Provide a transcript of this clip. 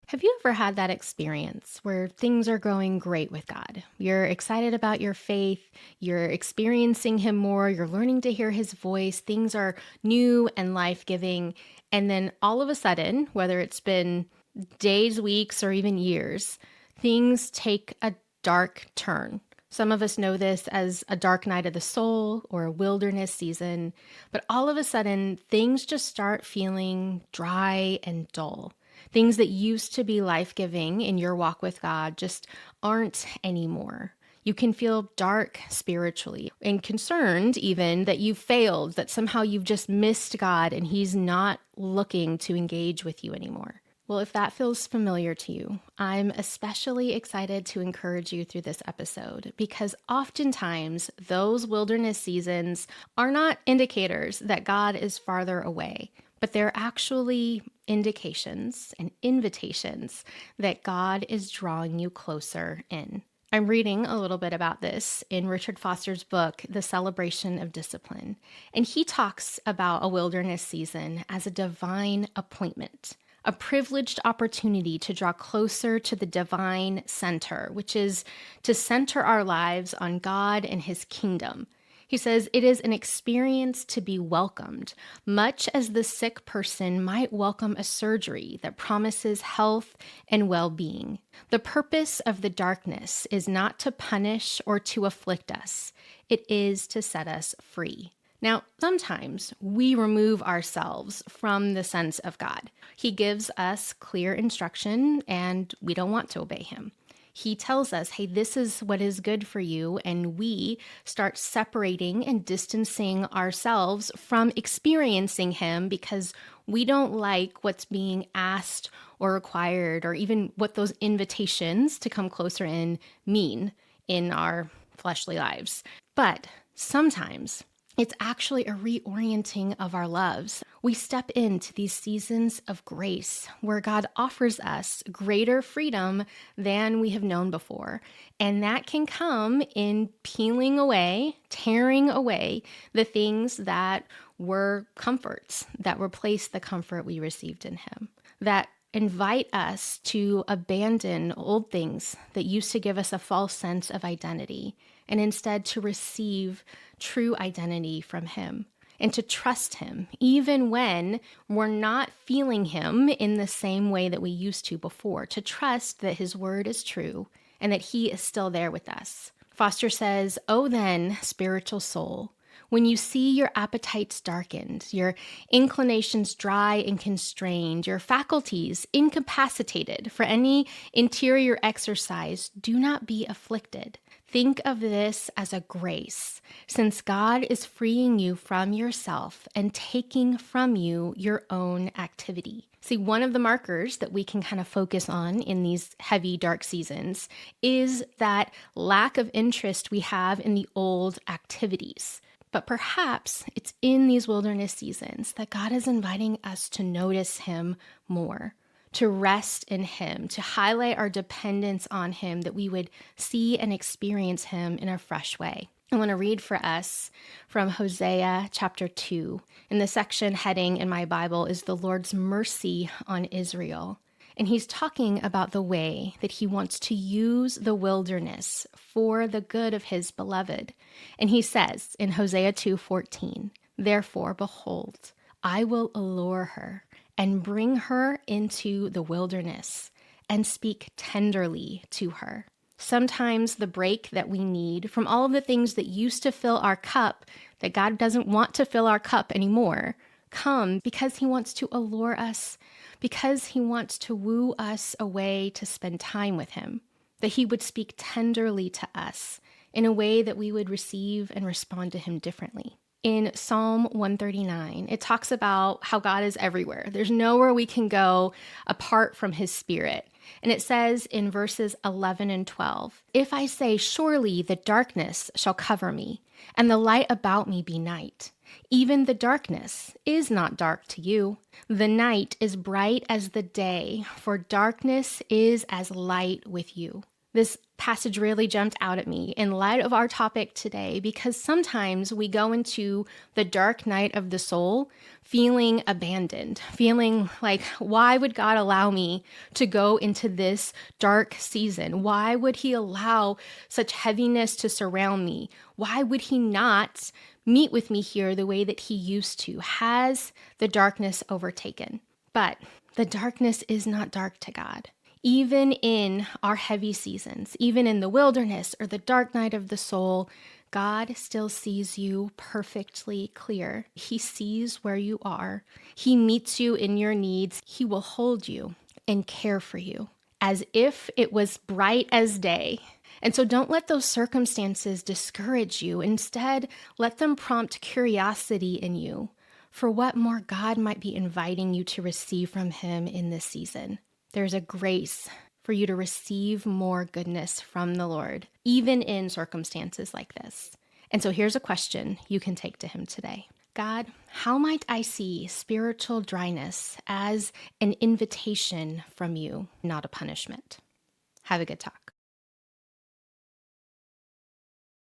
Have you ever had that experience where things are going great with God? You're excited about your faith, you're experiencing Him more, you're learning to hear His voice, things are new and life giving. And then all of a sudden, whether it's been days, weeks, or even years, things take a dark turn. Some of us know this as a dark night of the soul or a wilderness season, but all of a sudden, things just start feeling dry and dull. Things that used to be life giving in your walk with God just aren't anymore. You can feel dark spiritually and concerned, even that you've failed, that somehow you've just missed God and He's not looking to engage with you anymore. Well, if that feels familiar to you, I'm especially excited to encourage you through this episode because oftentimes those wilderness seasons are not indicators that God is farther away, but they're actually indications and invitations that God is drawing you closer in. I'm reading a little bit about this in Richard Foster's book, The Celebration of Discipline, and he talks about a wilderness season as a divine appointment, a privileged opportunity to draw closer to the divine center, which is to center our lives on God and His kingdom. He says it is an experience to be welcomed, much as the sick person might welcome a surgery that promises health and well-being. The purpose of the darkness is not to punish or to afflict us. It is to set us free. Now, sometimes we remove ourselves from the sense of God. He gives us clear instruction and we don't want to obey Him. He tells us, hey, this is what is good for you. And we start separating and distancing ourselves from experiencing Him because we don't like what's being asked or required, or even what those invitations to come closer in mean in our fleshly lives. But sometimes it's actually a reorienting of our loves. We step into these seasons of grace where God offers us greater freedom than we have known before. And that can come in peeling away, tearing away the things that were comforts, that replace the comfort we received in Him, that invite us to abandon old things that used to give us a false sense of identity, and instead to receive true identity from Him and to trust Him, even when we're not feeling Him in the same way that we used to before, to trust that His word is true and that He is still there with us. Foster says, "Oh then, spiritual soul, when you see your appetites darkened, your inclinations dry and constrained, your faculties incapacitated for any interior exercise, do not be afflicted. Think of this as a grace, since God is freeing you from yourself and taking from you your own activity." See, one of the markers that we can kind of focus on in these heavy, dark seasons is that lack of interest we have in the old activities. But perhaps it's in these wilderness seasons that God is inviting us to notice Him more, to rest in Him, to highlight our dependence on Him, that we would see and experience Him in a fresh way. I want to read for us from Hosea chapter 2. And the section heading in my Bible is "The Lord's Mercy on Israel." And he's talking about the way that He wants to use the wilderness for the good of His beloved. And he says in Hosea 2:14, "Therefore, behold, I will allure her and bring her into the wilderness and speak tenderly to her." Sometimes the break that we need from all of the things that used to fill our cup, that God doesn't want to fill our cup anymore, come because He wants to allure us, because He wants to woo us away to spend time with Him, that He would speak tenderly to us in a way that we would receive and respond to Him differently. In Psalm 139, it talks about how God is everywhere. There's nowhere we can go apart from His Spirit. And it says in verses 11 and 12, "If I say, surely the darkness shall cover me, and the light about me be night, even the darkness is not dark to you. The night is bright as the day, for darkness is as light with you. This passage really jumped out at me in light of our topic today because sometimes we go into the dark night of the soul feeling abandoned, feeling like, why would God allow me to go into this dark season? Why would He allow such heaviness to surround me? Why would He not meet with me here the way that He used to? Has the darkness overtaken? But the darkness is not dark to God. Even in our heavy seasons, even in the wilderness or the dark night of the soul, God still sees you perfectly clear. He sees where you are. He meets you in your needs. He will hold you and care for you as if it was bright as day. And so don't let those circumstances discourage you. Instead, let them prompt curiosity in you for what more God might be inviting you to receive from Him in this season. There's a grace for you to receive more goodness from the Lord, even in circumstances like this. And so here's a question you can take to Him today. God, how might I see spiritual dryness as an invitation from you, not a punishment? Have a good talk.